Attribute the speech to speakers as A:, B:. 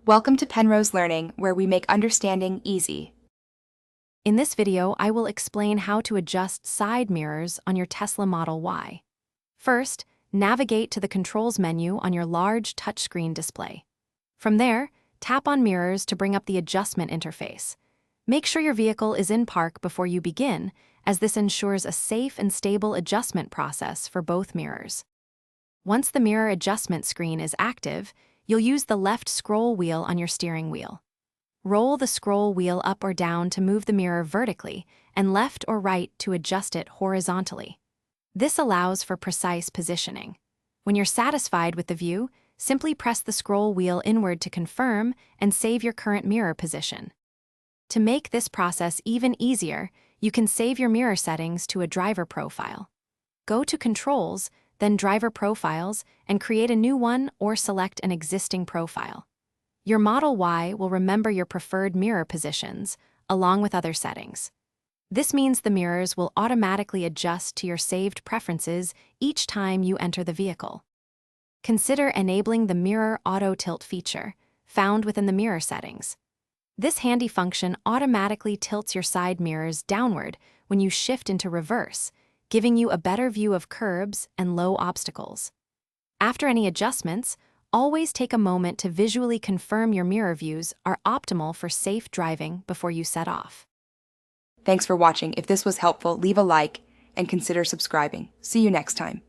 A: Welcome to Penrose Learning, where we make understanding easy.
B: In this video, I will explain how to adjust side mirrors on your Tesla Model Y. First, navigate to the Controls menu on your large touchscreen display. From there, tap on Mirrors to bring up the adjustment interface. Make sure your vehicle is in park before you begin, as this ensures a safe and stable adjustment process for both mirrors. Once the mirror adjustment screen is active, you'll use the left scroll wheel on your steering wheel. Roll the scroll wheel up or down to move the mirror vertically, and left or right to adjust it horizontally. This allows for precise positioning. When you're satisfied with the view, simply press the scroll wheel inward to confirm and save your current mirror position. To make this process even easier, you can save your mirror settings to a driver profile. Go to Controls, then Driver Profiles, and create a new one or select an existing profile. Your Model Y will remember your preferred mirror positions, along with other settings. This means the mirrors will automatically adjust to your saved preferences each time you enter the vehicle. Consider enabling the Mirror Auto Tilt feature, found within the mirror settings. This handy function automatically tilts your side mirrors downward when you shift into reverse, giving you a better view of curbs and low obstacles. After any adjustments, always take a moment to visually confirm your mirror views are optimal for safe driving before you set off.
A: Thanks for watching. If this was helpful, leave a like and consider subscribing. See you next time.